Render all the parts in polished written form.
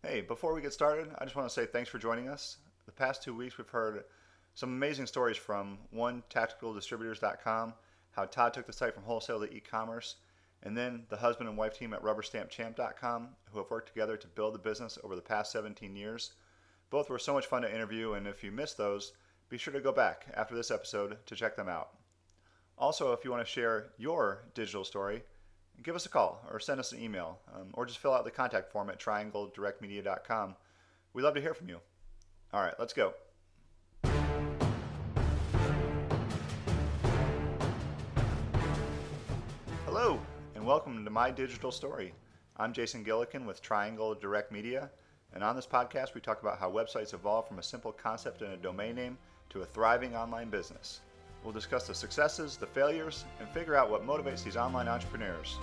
Hey, before we get started, I just want to say thanks for joining us. The past 2 weeks, we've heard some amazing stories from one, tacticaldistributors.com, how Todd took the site from wholesale to e-commerce, and then the husband and wife team at rubberstampchamp.com, who have worked together to build the business over the past 17 years. Both were so much fun to interview, and if you missed those, be sure to go back after this episode to check them out. Also, if you want to share your digital story, give us a call or send us an email, or just fill out the contact form at triangledirectmedia.com. We'd love to hear from you. All right, let's go. Hello, and welcome to My Digital Story. I'm Jason Gillikin with Triangle Direct Media, and on this podcast we talk about how websites evolve from a simple concept and a domain name to a thriving online business. We'll discuss the successes, the failures, and figure out what motivates these online entrepreneurs.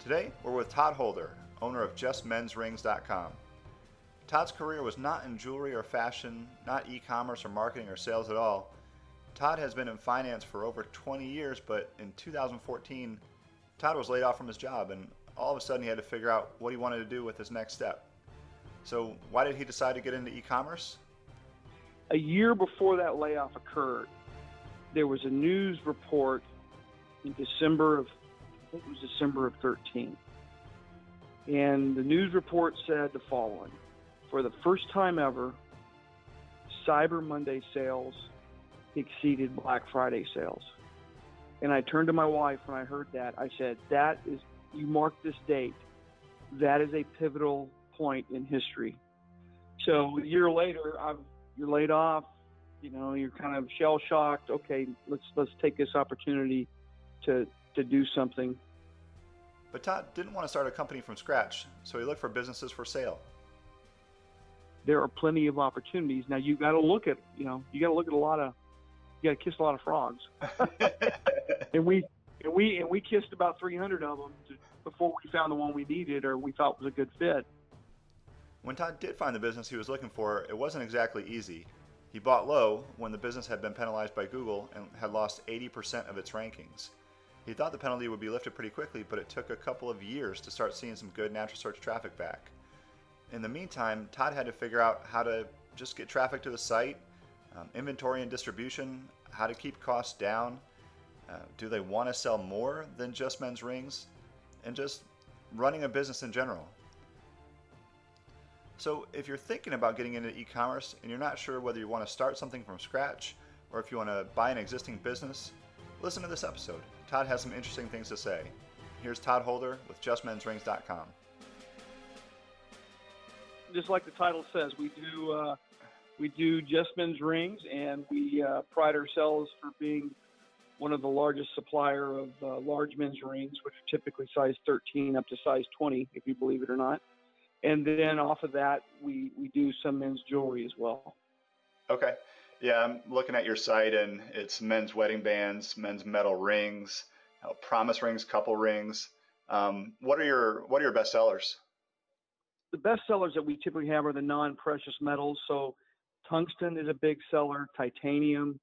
Today, we're with Todd Holder, owner of JustMensRings.com. Todd's career was not in jewelry or fashion, not e-commerce or marketing or sales at all. Todd has been in finance for over 20 years, but in 2014, Todd was laid off from his job, and all of a sudden he had to figure out what he wanted to do with his next step. So why did he decide to get into e-commerce? A year before that layoff occurred, there was a news report in December of 13. And the news report said the following: for the first time ever, Cyber Monday sales exceeded Black Friday sales. And I turned to my wife when I heard that. I said, you mark this date. That is a pivotal point in history. So a year later, you're laid off, you're kind of shell shocked. Okay, let's take this opportunity to do something. But Todd didn't want to start a company from scratch, so he looked for businesses for sale. There are plenty of opportunities. Now you got to look at kiss a lot of frogs. and we kissed about 300 of them before we found the one we needed or we thought was a good fit. When Todd did find the business he was looking for, it wasn't exactly easy. He bought low when the business had been penalized by Google and had lost 80% of its rankings. He thought the penalty would be lifted pretty quickly, but it took a couple of years to start seeing some good natural search traffic back. In the meantime, Todd had to figure out how to just get traffic to the site, inventory and distribution, how to keep costs down, do they want to sell more than just men's rings, and just running a business in general. So if you're thinking about getting into e-commerce and you're not sure whether you want to start something from scratch or if you want to buy an existing business, listen to this episode. Todd has some interesting things to say. Here's Todd Holder with JustMensRings.com. Just like the title says, we do Just Men's Rings, and we pride ourselves for being one of the largest supplier of large men's rings, which are typically size 13 up to size 20, if you believe it or not. And then off of that, we do some men's jewelry as well. Okay. Yeah, I'm looking at your site, and it's men's wedding bands, men's metal rings, promise rings, couple rings. What are your best sellers? The best sellers that we typically have are the non-precious metals. So tungsten is a big seller, titanium.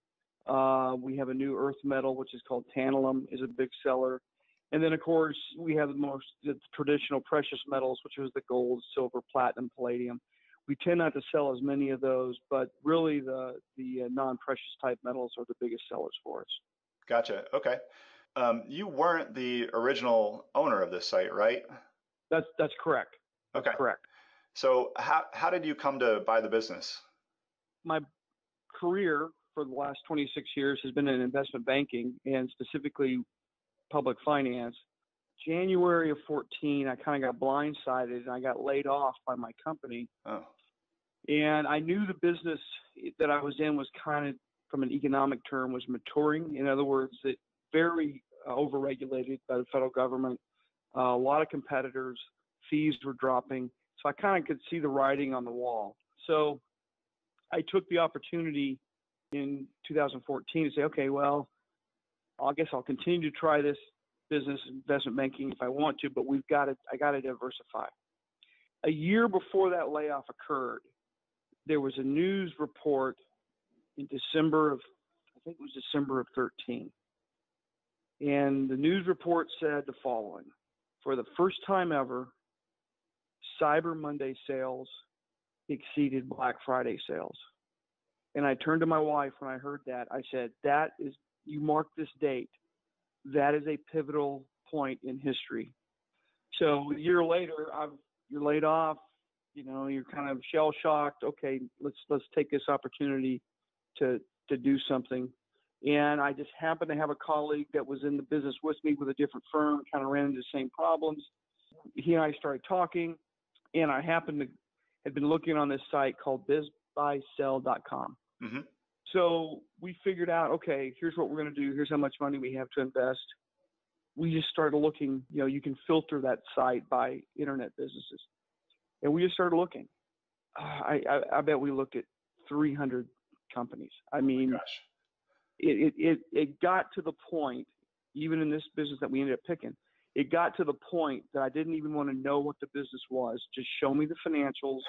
We have a new earth metal, which is called tantalum, is a big seller. And then, of course, we have the traditional precious metals, which is the gold, silver, platinum, palladium. We tend not to sell as many of those, but really the non-precious type metals are the biggest sellers for us. Gotcha. Okay. You weren't the original owner of this site, right? That's correct. That's okay. Correct. So how did you come to buy the business? My career for the last 26 years has been in investment banking and specifically public finance. January of 14, I kind of got blindsided and I got laid off by my company. Oh. And I knew the business that I was in was kind of, from an economic term, was maturing. In other words, it very overregulated by the federal government. A lot of competitors, fees were dropping. So I kind of could see the writing on the wall. So I took the opportunity in 2014 to say, okay, well, I guess I'll continue to try this business, investment banking, if I want to, but I got to diversify. A year before that layoff occurred, there was a news report in December of 13. And the news report said the following: for the first time ever, Cyber Monday sales exceeded Black Friday sales. And I turned to my wife when I heard that. I said, you mark this date. That is a pivotal point in history. So a year later, you're laid off. You're kind of shell shocked. Okay, let's take this opportunity to do something. And I just happened to have a colleague that was in the business with me with a different firm, kind of ran into the same problems. He and I started talking, and I had been looking on this site called bizbuysell.com. Mm-hmm. So we figured out, okay, here's what we're going to do. Here's how much money we have to invest. We just started looking, you can filter that site by internet businesses. And we just started looking. I bet we looked at 300 companies. I mean, gosh. It got to the point, even in this business that we ended up picking, it got to the point that I didn't even want to know what the business was. Just show me the financials.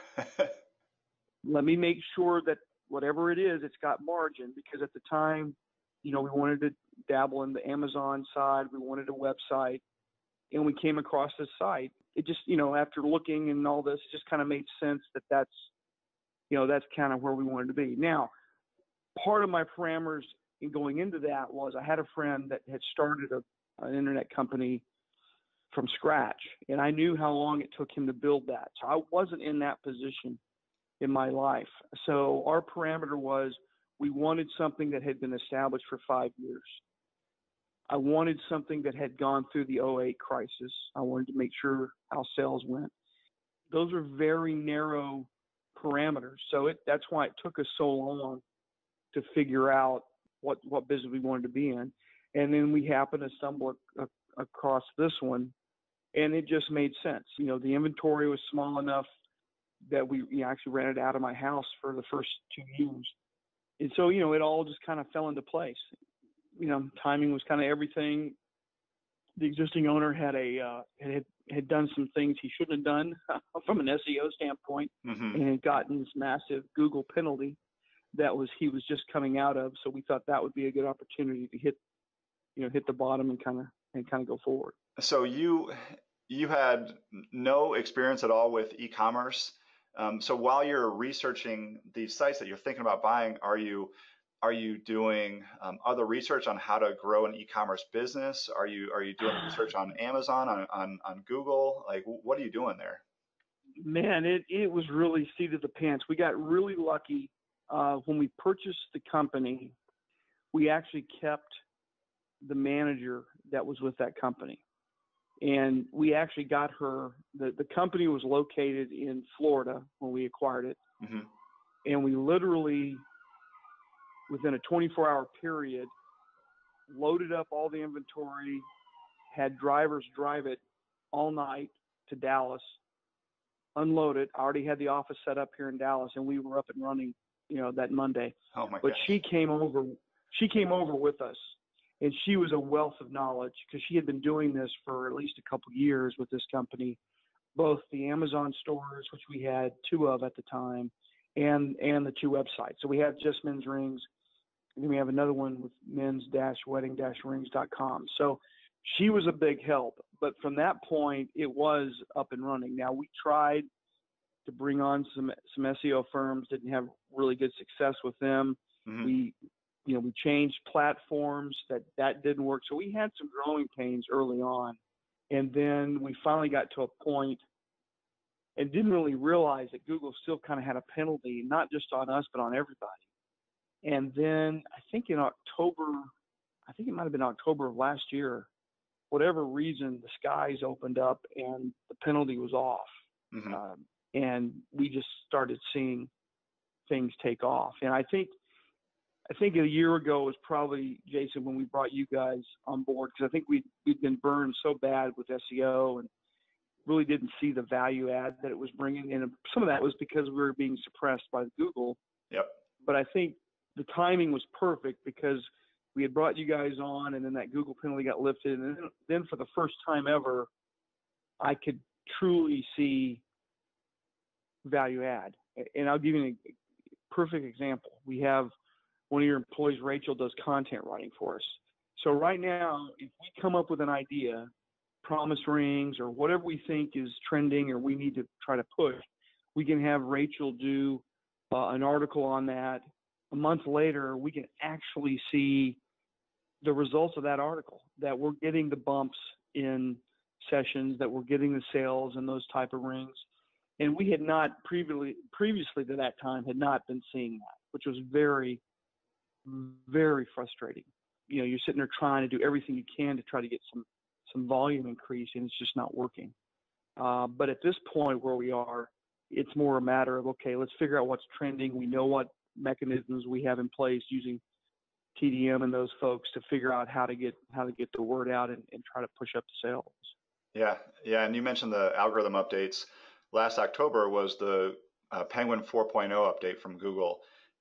Let me make sure that whatever it is, it's got margin, because at the time, we wanted to dabble in the Amazon side. We wanted a website, and we came across this site. It just, after looking and all this, it just kind of made sense that's kind of where we wanted to be. Now, part of my parameters in going into that was I had a friend that had started an internet company from scratch, and I knew how long it took him to build that. So I wasn't in that position in my life. So our parameter was we wanted something that had been established for 5 years. I wanted something that had gone through the '08 crisis. I wanted to make sure how sales went. Those are very narrow parameters. So that's why it took us so long to figure out what business we wanted to be in. And then we happened to stumble across this one, and it just made sense. The inventory was small enough that we actually rented out of my house for the first 2 years. And so, it all just kind of fell into place. Timing was kind of everything. The existing owner had done some things he shouldn't have done from an SEO standpoint, mm-hmm. and had gotten this massive Google penalty he was just coming out of. So we thought that would be a good opportunity to hit the bottom and kind of go forward. So you had no experience at all with e-commerce. So while you're researching these sites that you're thinking about buying, are you doing other research on how to grow an e-commerce business? Are you doing research on Amazon, on Google? Like, what are you doing there? Man, it was really seat of the pants. We got really lucky. When we purchased the company, we actually kept the manager that was with that company. And we actually got her, the company was located in Florida when we acquired it. Mm-hmm. And we literally, within a 24-hour period, loaded up all the inventory, had drivers drive it all night to Dallas, unload it. I already had the office set up here in Dallas, and we were up and running, that Monday. Oh my But gosh. she came over with us, and she was a wealth of knowledge because she had been doing this for at least a couple of years with this company, both the Amazon stores, which we had 2 of at the time, and the 2 websites. So we have Just Men's Rings, and then we have another one with men's-wedding-rings.com. So she was a big help. But from that point, it was up and running. Now, we tried to bring on some SEO firms, didn't have really good success with them. Mm-hmm. We changed platforms, that didn't work. So we had some growing pains early on. And then we finally got to a point and didn't really realize that Google still kind of had a penalty, not just on us, but on everybody. And then I think it might have been October of last year, whatever reason, the skies opened up and the penalty was off. Mm-hmm. And we just started seeing things take off. And I think a year ago was probably, Jason, when we brought you guys on board, because I think we'd been burned so bad with SEO and really didn't see the value add that it was bringing. And some of that was because we were being suppressed by Google. Yep. But I think the timing was perfect because we had brought you guys on, and then that Google penalty got lifted. And then for the first time ever, I could truly see value add. And I'll give you a perfect example. We have one of your employees, Rachel, does content writing for us. So right now, if we come up with an idea, promise rings or whatever we think is trending or we need to try to push, we can have Rachel do an article on that. A month later, we can actually see the results of that article, that we're getting the bumps in sessions, that we're getting the sales and those type of rings. And we had not previously to that time had not been seeing that, which was very, very frustrating. You know, you're sitting there trying to do everything you can to try to get some volume increase, and it's just not working. But at this point where we are, it's more a matter of, okay, let's figure out what's trending. We know what mechanisms we have in place using TDM and those folks to figure out how to get the word out and try to push up the sales. Yeah, and you mentioned the algorithm updates. Last October was the Penguin 4.0 update from Google.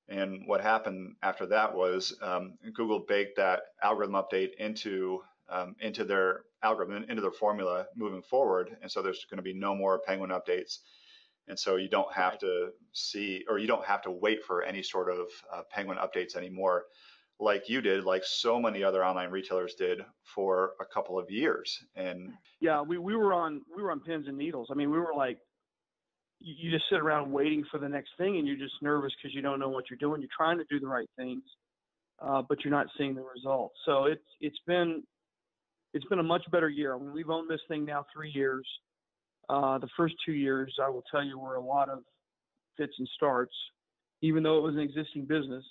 And what happened after that was Google baked that algorithm update into their algorithm, into their formula moving forward. And so there's going to be no more Penguin updates. And so you don't have to see, or you don't have to wait for any sort of Penguin updates anymore, like you did, like so many other online retailers did for a couple of years. And yeah, we were on pins and needles. I mean, we were like, you just sit around waiting for the next thing, and you're just nervous because you don't know what you're doing. You're trying to do the right things, but you're not seeing the results. So it's been a much better year. I mean, we've owned this thing now 3 years. The first 2 years, I will tell you, were a lot of fits and starts, even though it was an existing business.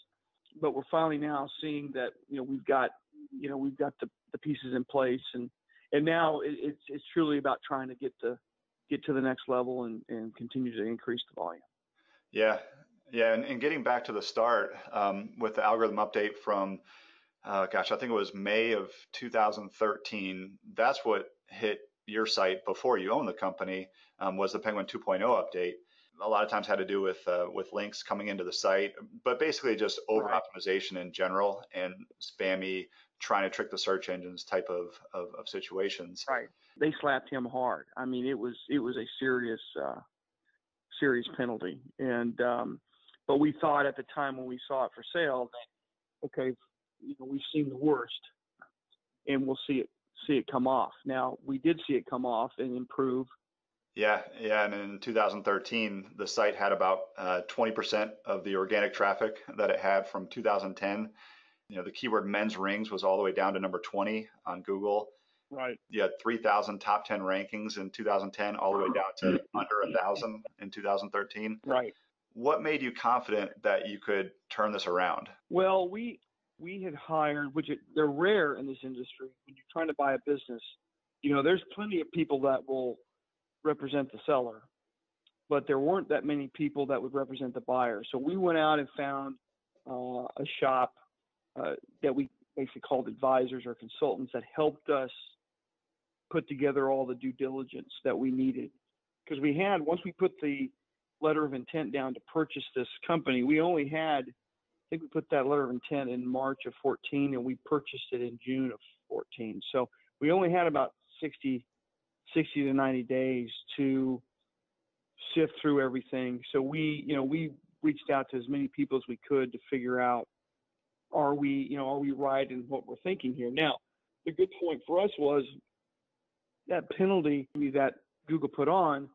But we're finally now seeing that, we've got the pieces in place, and now it's truly about trying to get to the next level and continue to increase the volume. Yeah. And getting back to the start with the algorithm update from, I think it was May of 2013. That's what hit your site before you owned the company, was the Penguin 2.0 update. A lot of times had to do with links coming into the site, but basically just over optimization in general and spammy, trying to trick the search engines type of situations. Right. They slapped him hard. I mean, it was a serious penalty. And but we thought at the time when we saw it for sale that, okay, we've seen the worst, and we'll see it come off. Now, we did see it come off and improve. Yeah, and in 2013, the site had about 20% of the organic traffic that it had from 2010. The keyword men's rings was all the way down to number 20 on Google. Right. You had 3,000 top 10 rankings in 2010, all the way down to under 1,000 in 2013. Right. What made you confident that you could turn this around? Well, we had hired, they're rare in this industry. When you're trying to buy a business, there's plenty of people that will represent the seller, but there weren't that many people that would represent the buyer. So we went out and found a shop that we basically called advisors or consultants that helped us put together all the due diligence that we needed. Because once we put the letter of intent down to purchase this company, we only had, I think we put that letter of intent in March of 14, and we purchased it in June of 14. So we only had about 60 to 90 days to sift through everything. So we reached out to as many people as we could to figure out, are we right in what we're thinking here? Now, the good point for us was that penalty that Google put on,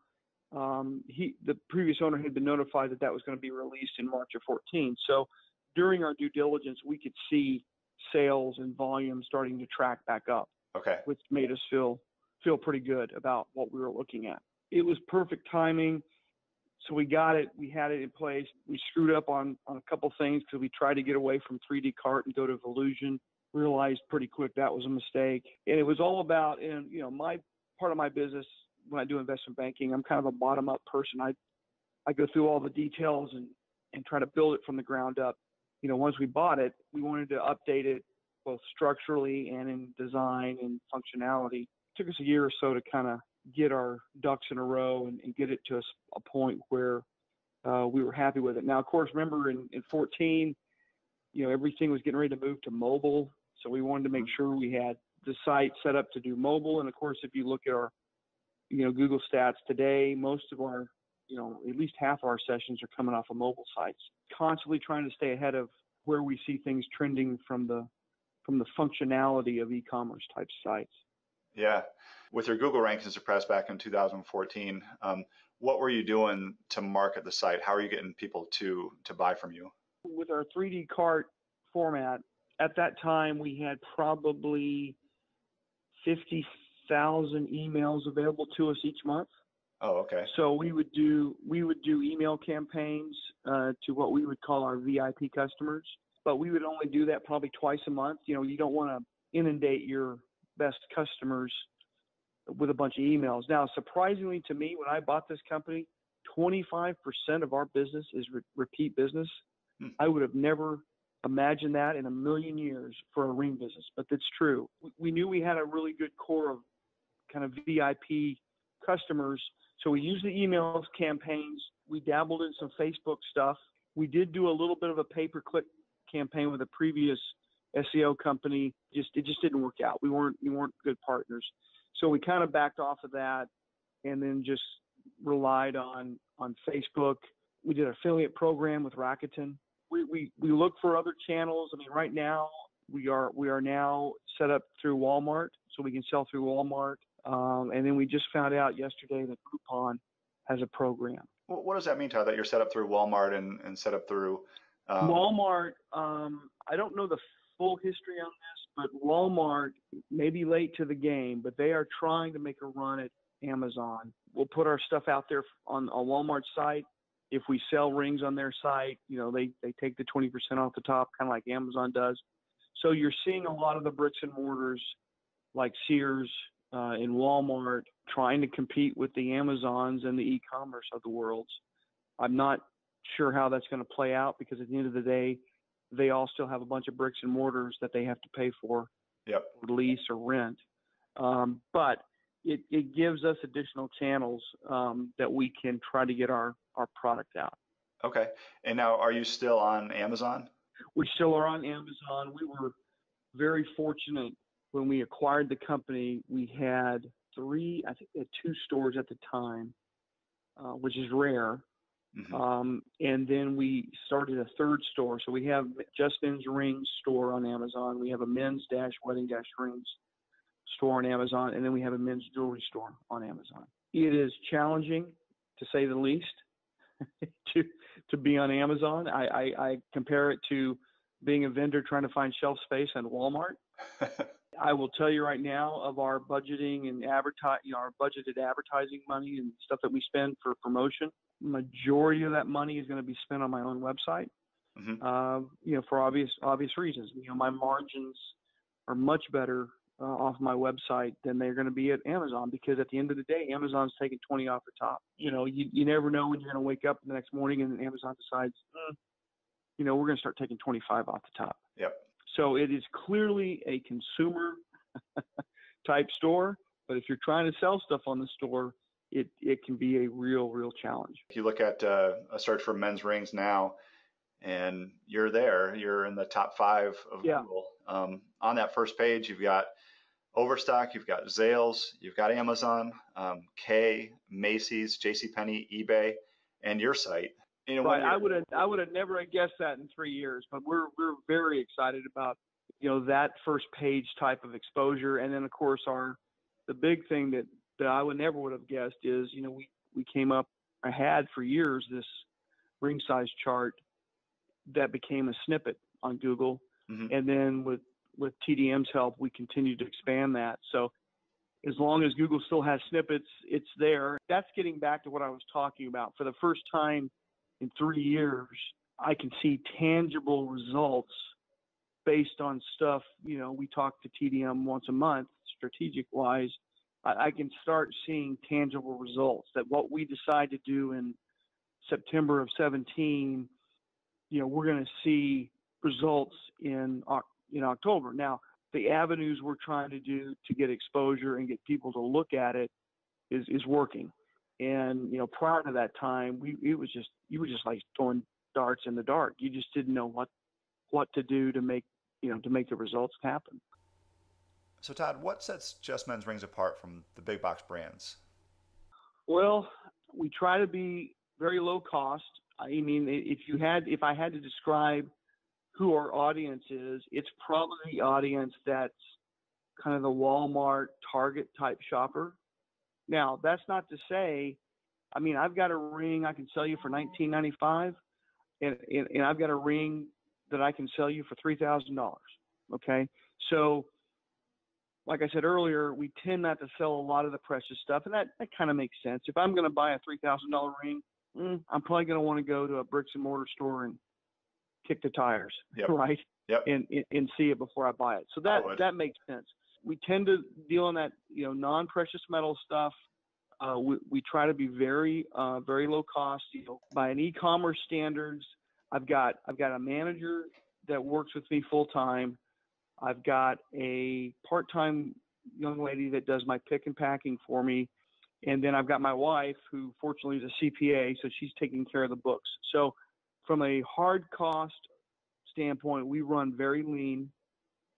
the previous owner had been notified that was going to be released in March of 14. So during our due diligence, we could see sales and volume starting to track back up. Okay. Which made us feel pretty good about what we were looking at. It was perfect timing. So we got it. We had it in place. We screwed up on a couple things because we tried to get away from 3D Cart and go to Volusion. Realized pretty quick that was a mistake. And it was all about, my part of my business when I do investment banking, I'm kind of a bottom-up person. I go through all the details and try to build it from the ground up. Once we bought it, we wanted to update it both structurally and in design and functionality. It took us a year or so to kind of get our ducks in a row and get it to a point where we were happy with it. Now, of course, remember in 14, everything was getting ready to move to mobile. So we wanted to make sure we had the site set up to do mobile. And of course, if you look at our, Google stats today, most of our, at least half our sessions are coming off of mobile sites. Constantly trying to stay ahead of where we see things trending from the functionality of e-commerce type sites. Yeah. With your Google rankings suppressed back in 2014, what were you doing to market the site? How are you getting people to buy from you? With our 3D cart format, at that time we had probably 50,000 emails available to us each month. Oh, okay. So we would do email campaigns to what we would call our VIP customers, but we would only do that probably twice a month. You know, you don't want to inundate your best customers with a bunch of emails. Now, surprisingly to me, when I bought this company, 25% of our business is repeat business. I would have never imagined that in a million years for a ring business, but that's true. We knew we had a really good core of kind of VIP customers. So we used the emails campaigns. We dabbled in some Facebook stuff. We did do a little bit of a pay-per-click campaign with a previous SEO company. It just didn't work out. We weren't good partners. So we kind of backed off of that and then just relied on Facebook. We did an affiliate program with Rakuten. We look for other channels. I mean, right now we are now set up through Walmart, so we can sell through Walmart. And then we just found out yesterday that Groupon has a program. Well, what does that mean, Todd, that you're set up through Walmart and set up through Walmart? I don't know the full history on this, but Walmart may be late to the game, but they are trying to make a run at Amazon. We'll put our stuff out there on Walmart's site. If we sell rings on their site, you know, they take the 20% off the top, kind of like Amazon does. So you're seeing a lot of the bricks and mortars like Sears and Walmart trying to compete with the Amazons and the e-commerce of the world. I'm not sure how that's going to play out because at the end of the day, they all still have a bunch of bricks and mortars that they have to pay for, Yep, or lease or rent. But it gives us additional channels that we can try to get our product out. Okay. And now, are you still on Amazon? We still are on Amazon. We were very fortunate when we acquired the company. We had two stores at the time, which is rare. Mm-hmm. And then we started a third store. So we have Just Men's Rings store on Amazon. We have a men's wedding rings store on Amazon. And then we have a men's jewelry store on Amazon. It is challenging, to say the least, to be on Amazon. I compare it to being a vendor trying to find shelf space at Walmart. I will tell you right now, of our budgeting and our budgeted advertising money and stuff that we spend for promotion, majority of that money is going to be spent on my own website. Mm-hmm. For obvious reasons. My margins are much better off my website than they're going to be at Amazon, because at the end of the day, Amazon's taking 20 off the top. You never know when you're going to wake up the next morning and Amazon decides, we're going to start taking 25 off the top. Yep. So it is clearly a consumer type store, but if you're trying to sell stuff on the store, it can be a real challenge. If you look at a search for men's rings now, and you're in the top 5 of Google. On that first page, you've got Overstock, you've got Zales, you've got Amazon, Kay, Macy's, JCPenney, eBay, and your site. Right. I would have never guessed that in 3 years, but we're very excited about that first page type of exposure. And then of course the big thing that I would have guessed is we came up. I had for years this ring size chart that became a snippet on Google, mm-hmm. and then with TDM's help, we continued to expand that. So as long as Google still has snippets, it's there. That's getting back to what I was talking about. For the first time in 3 years, I can see tangible results based on stuff. We talk to TDM once a month, strategic wise. I can start seeing tangible results that what we decide to do in September of 2017, we're going to see results in October. Now, the avenues we're trying to do to get exposure and get people to look at it is working. And prior to that time, you were just like throwing darts in the dark. You just didn't know what to do to make the results happen. So Todd, what sets Just Men's Rings apart from the big box brands? Well, we try to be very low cost. I mean, if I had to describe who our audience is, it's probably the audience that's kind of the Walmart, Target type shopper. Now, that's not to say, I mean, I've got a ring I can sell you for $19.95, and I've got a ring that I can sell you for $3,000. Okay. So, like I said earlier, we tend not to sell a lot of the precious stuff, and that kind of makes sense. If I'm going to buy a $3,000 ring, I'm probably going to want to go to a bricks and mortar store and kick the tires, Yep. right? Yep. And see it before I buy it. So that makes sense. We tend to deal in that, non-precious metal stuff. We try to be very low cost. By an e-commerce standards, I've got a manager that works with me full time. I've got a part-time young lady that does my pick and packing for me. And then I've got my wife, who fortunately is a CPA, so she's taking care of the books. So from a hard cost standpoint, we run very lean.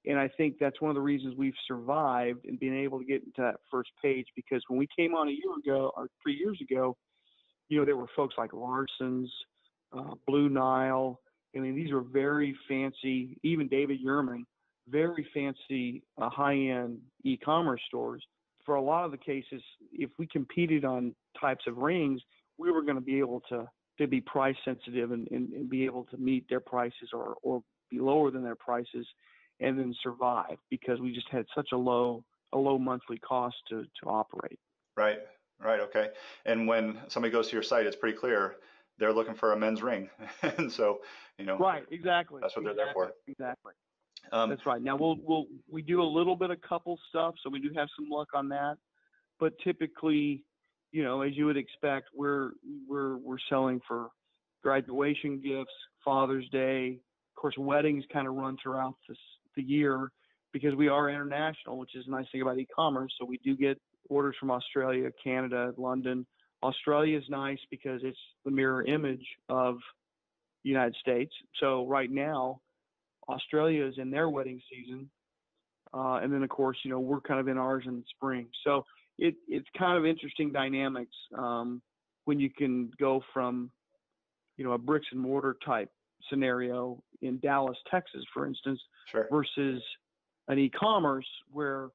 And I think that's one of the reasons we've survived and been able to get into that first page, because when we came on a year ago or 3 years ago, there were folks like Larson's, Blue Nile. I mean, these were very fancy, even David Yurman, very fancy high-end e-commerce stores. For a lot of the cases, if we competed on types of rings, we were going to be able to be price sensitive and be able to meet their prices or be lower than their prices and then survive, because we just had such a low monthly cost to operate. Right. Okay. And when somebody goes to your site, it's pretty clear they're looking for a men's ring. And so, right. Exactly. That's what they're there for. Exactly. That's right. Now we do a little bit of couple stuff, so we do have some luck on that. But typically, as you would expect, we're selling for graduation gifts, Father's Day. Of course, weddings kind of run throughout the year, because we are international, which is a nice thing about e-commerce. So we do get orders from Australia, Canada, London. Australia is nice because it's the mirror image of the United States. So right now, Australia is in their wedding season. And then, of course, we're kind of in ours in the spring. So it's kind of interesting dynamics when you can go from, a bricks and mortar type scenario in Dallas, Texas, for instance, sure, versus an e-commerce where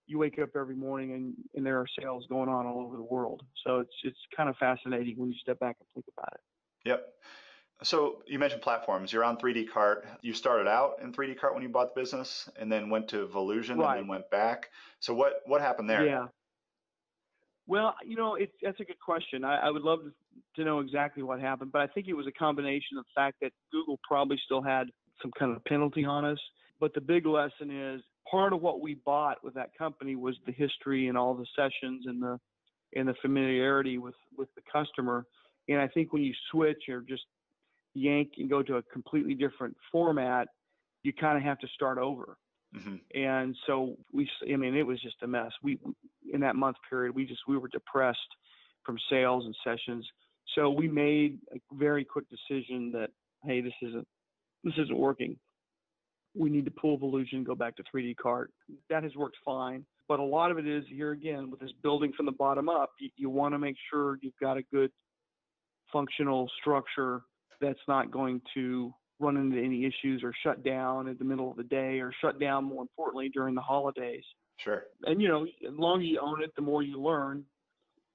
you wake up every morning and there are sales going on all over the world. So it's kind of fascinating when you step back and think about it. Yep. So you mentioned platforms. You're on 3D Cart. You started out in 3D Cart when you bought the business, and then went to Volusion, right, and then went back. So what happened there? Yeah. Well, that's a good question. I would love to know exactly what happened, but I think it was a combination of the fact that Google probably still had some kind of penalty on us. But the big lesson is part of what we bought with that company was the history and all the sessions and the familiarity with the customer. And I think when you switch or just yank and go to a completely different format, you kind of have to start over. Mm-hmm. And so it was just a mess. We in that month period, we were depressed from sales and sessions. So we made a very quick decision that, hey, this isn't working. We need to pull Volusion and go back to 3D Cart. That has worked fine. But a lot of it is, here again, with this building from the bottom up, you want to make sure you've got a good functional structure that's not going to run into any issues or shut down in the middle of the day, or shut down, more importantly, during the holidays. Sure. And, the longer you own it, the more you learn,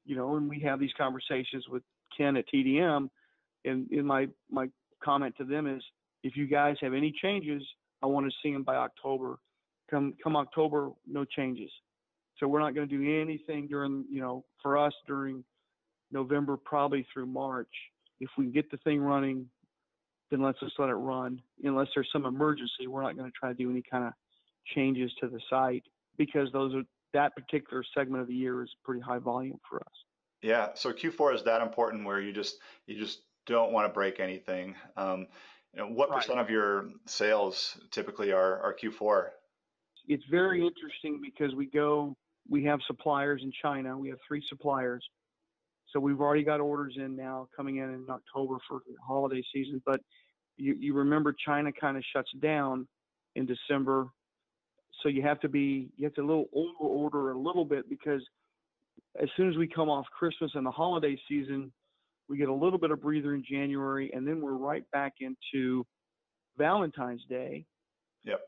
and we have these conversations with Ken at TDM. And in my comment to them is, if you guys have any changes, I want to see them by October. Come October, no changes. So we're not going to do anything during, for us during November, probably through March. If we can get the thing running, then let's just let it run. Unless there's some emergency, we're not going to try to do any kind of changes to the site, because that particular segment of the year is pretty high volume for us. Yeah. So Q4 is that important, where you just don't want to break anything. What Right. percent of your sales typically are Q4? It's very interesting because we have suppliers in China. We have 3 suppliers. So we've already got orders in now coming in October for the holiday season. But you remember China kind of shuts down in December. So you have to order a little bit, because as soon as we come off Christmas and the holiday season, we get a little bit of breather in January, and then we're right back into Valentine's Day. Yep.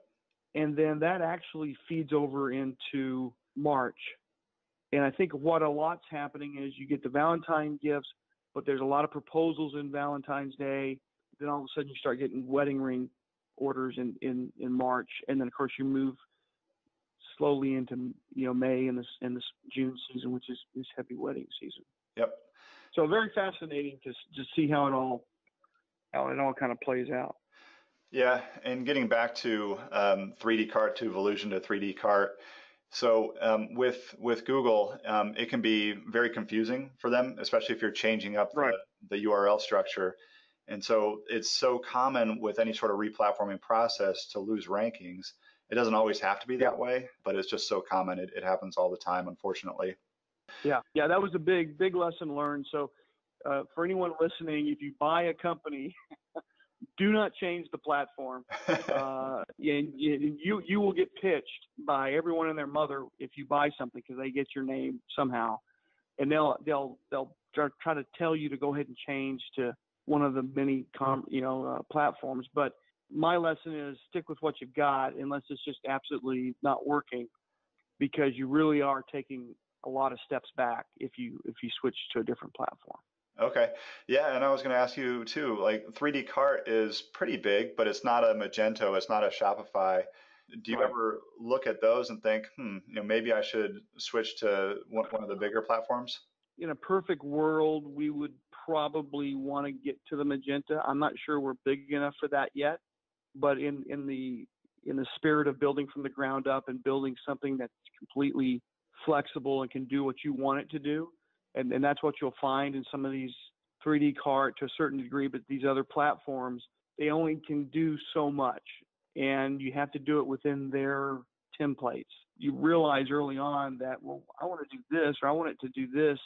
And then that actually feeds over into March. And I think what a lot's happening is you get the Valentine gifts, but there's a lot of proposals in Valentine's Day. Then all of a sudden you start getting wedding ring orders in March. And then of course you move slowly into, May and this June season, which is heavy wedding season. Yep. So very fascinating to see how it all kind of plays out. Yeah, and getting back to 3D Cart to Volusion to 3D Cart. So with Google, it can be very confusing for them, especially if you're changing up Right. the URL structure. And so it's so common with any sort of replatforming process to lose rankings. It doesn't always have to be that way, but it's just so common. It happens all the time, unfortunately. Yeah, that was a big lesson learned. So for anyone listening, if you buy a company, do not change the platform. You will get pitched by everyone and their mother if you buy something, because they get your name somehow, and they'll try to tell you to go ahead and change to one of the many platforms. But my lesson is stick with what you've got unless it's just absolutely not working, because you really are taking a lot of steps back if you switch to a different platform. Okay. Yeah, and I was going to ask you too, like 3D Cart is pretty big, but it's not a Magento, it's not a Shopify. Do you ever look at those and think, maybe I should switch to one of the bigger platforms? In a perfect world, we would probably want to get to the Magento. I'm not sure we're big enough for that yet, but in the spirit of building from the ground up and building something that's completely flexible and can do what you want it to do, and that's what you'll find in some of these 3D Cart to a certain degree, but these other platforms, they only can do so much, and you have to do it within their templates. You realize early on that, well, I want to do this, or I want it to do this,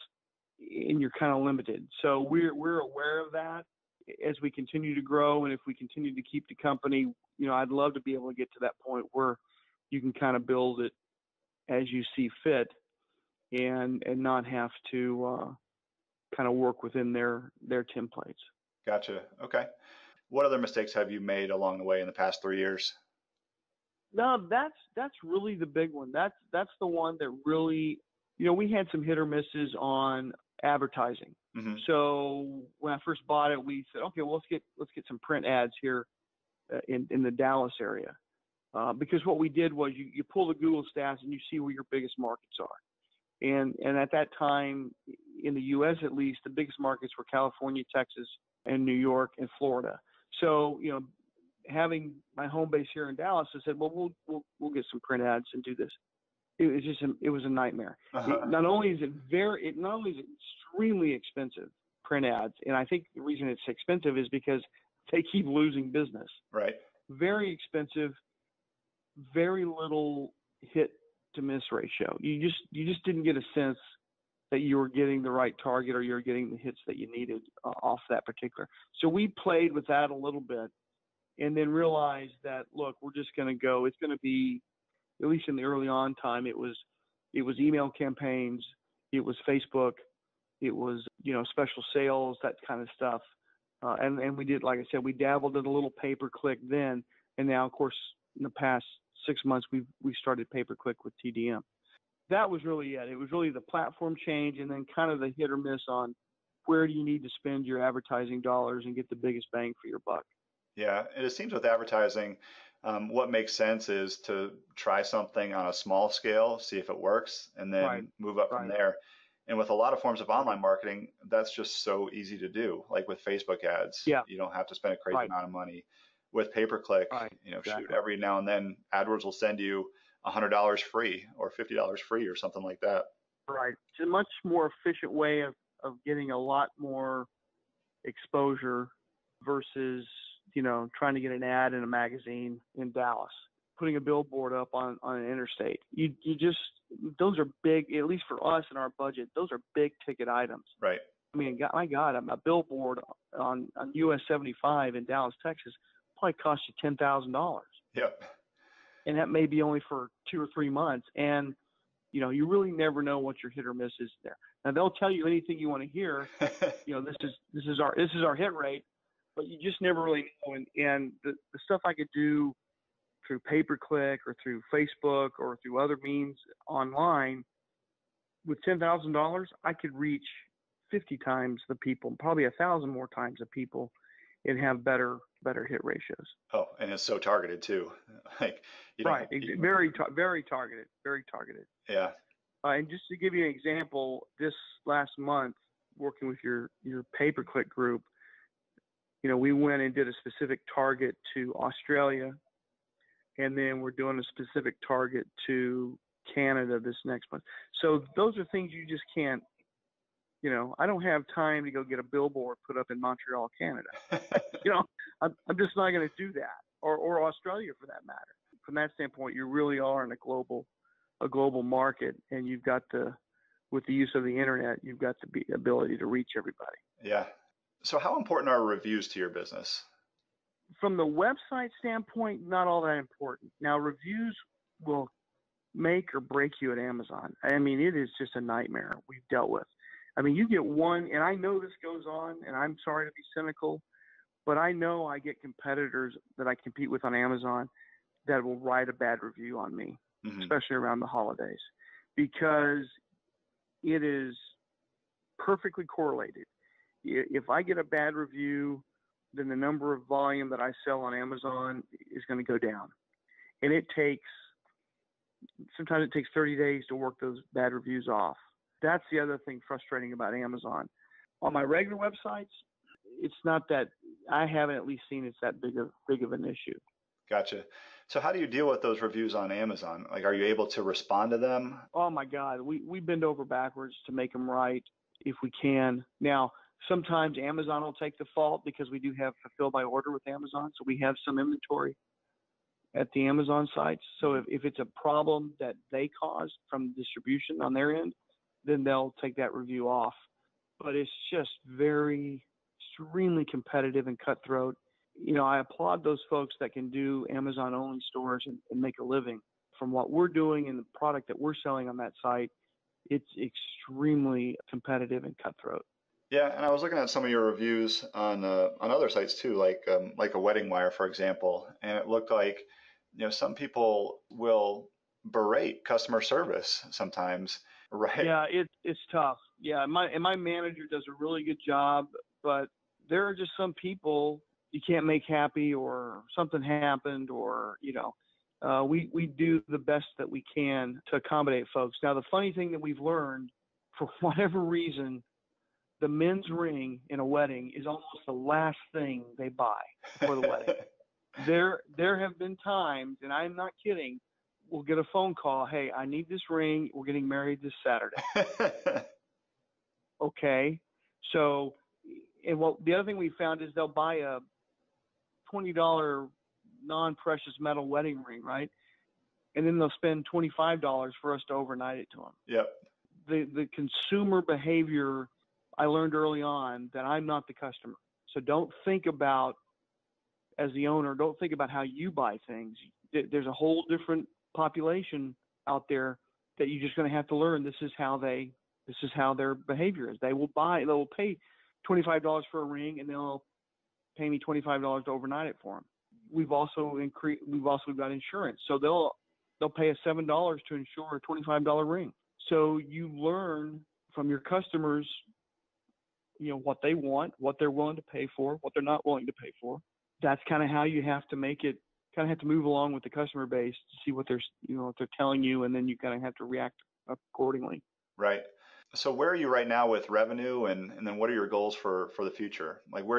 and you're kind of limited. So we're aware of that as we continue to grow, and if we continue to keep the company, I'd love to be able to get to that point where you can kind of build it as you see fit, and not have to kind of work within their templates. Gotcha. Okay. What other mistakes have you made along the way in the past 3 years? No, that's really the big one. That's the one that really, we had some hit or misses on advertising. Mm-hmm. So when I first bought it, we said, okay, well, let's get some print ads here in the Dallas area, because what we did was you pull the Google stats and you see where your biggest markets are. And at that time, in the U.S. at least, the biggest markets were California, Texas, and New York and Florida. So, having my home base here in Dallas, I said, well, we'll get some print ads and do this. It was a nightmare. Uh-huh. Not only is it extremely expensive, print ads, and I think the reason it's expensive is because they keep losing business. Right. Very expensive, very little hit to miss ratio. You just didn't get a sense that you were getting the right target, or you're getting the hits that you needed off that particular. So we played with that a little bit, and then realized that, look, we're just going to go. It's going to be, at least in the early on time, it was email campaigns, it was Facebook, it was special sales, that kind of stuff, and we did, like I said, we dabbled in a little pay-per-click then, and now of course in the past 6 months we started pay-per-click with TDM. That was really it. It was really the platform change, and then kind of the hit or miss on where do you need to spend your advertising dollars and get the biggest bang for your buck. Yeah, and it seems with advertising, what makes sense is to try something on a small scale, see if it works, and then move up from there. And with a lot of forms of online marketing, that's just so easy to do. Like with Facebook ads, you don't have to spend a crazy amount of money. With pay-per-click, shoot, every now and then AdWords will send you $100 free or $50 free or something like that. Right. It's a much more efficient way of getting a lot more exposure versus, trying to get an ad in a magazine in Dallas, putting a billboard up on an interstate. You just, those are big, at least for us in our budget, those are big ticket items. Right. I mean, my God, a billboard on US 75 in Dallas, Texas, probably cost you $10,000. Yep. And that may be only for 2 or 3 months. And, you really never know what your hit or miss is there. Now they'll tell you anything you want to hear. This is our hit rate, but you just never really know. And the stuff I could do through pay-per-click or through Facebook or through other means online, with $10,000, I could reach 50 times the people, probably 1,000 more times the people, and have better hit ratios. Oh, and it's so targeted too. Like you don't. Right, very targeted, very targeted. Yeah. And just to give you an example, this last month, working with your pay-per-click group, we went and did a specific target to Australia, and then we're doing a specific target to Canada this next month. So those are things you just can't, I don't have time to go get a billboard put up in Montreal, Canada. I'm just not going to do that, or Australia for that matter. From that standpoint, you really are in a global market, and you've got with the use of the internet, you've got the ability to reach everybody. Yeah. So how important are reviews to your business? From the website standpoint, not all that important. Now, reviews will make or break you at Amazon. I mean, it is just a nightmare we've dealt with. I mean, you get one, and I know this goes on, and I'm sorry to be cynical, but I know I get competitors that I compete with on Amazon that will write a bad review on me, especially around the holidays, because it is perfectly correlated. If I get a bad review, then the number of volume that I sell on Amazon is going to go down. And sometimes it takes 30 days to work those bad reviews off. That's the other thing frustrating about Amazon. On my regular websites, it's not that, I haven't at least seen it's that big of an issue. Gotcha. So how do you deal with those reviews on Amazon? Like, are you able to respond to them? Oh my God, we bend over backwards to make them right if we can. Now, sometimes Amazon will take the fault because we do have fulfill by order with Amazon, so we have some inventory at the Amazon sites. So if it's a problem that they caused from distribution on their end, then they'll take that review off. But it's just extremely competitive and cutthroat. I applaud those folks that can do Amazon-only stores and make a living. From what we're doing and the product that we're selling on that site, it's extremely competitive and cutthroat. Yeah, and I was looking at some of your reviews on other sites too, like a Wedding Wire, for example, and it looked like some people will berate customer service sometimes, right? Yeah, it's tough. Yeah, my manager does a really good job, but there are just some people you can't make happy, or something happened, or we do the best that we can to accommodate folks. Now, the funny thing that we've learned, for whatever reason, the men's ring in a wedding is almost the last thing they buy for the wedding. There have been times, and I'm not kidding, we'll get a phone call, hey, I need this ring, we're getting married this Saturday. Okay. So, and the other thing we found is they'll buy a $20 non-precious metal wedding ring, right? And then they'll spend $25 for us to overnight it to them. Yep. The consumer behavior, I learned early on that I'm not the customer. So don't think about, as the owner, don't think about how you buy things. There's a whole different population out there that you're just going to have to learn. This is how their behavior is. They'll pay $25 for a ring, and they'll pay me $25 to overnight it for them. We've also got insurance, so they'll pay us $7 to insure a $25 ring. So you learn from your customers, what they want, what they're willing to pay for, what they're not willing to pay for. That's kind of how you have to move along with the customer base to see what they're telling you, and then you kind of have to react accordingly. Right. So where are you right now with revenue, and then what are your goals for the future? Like, where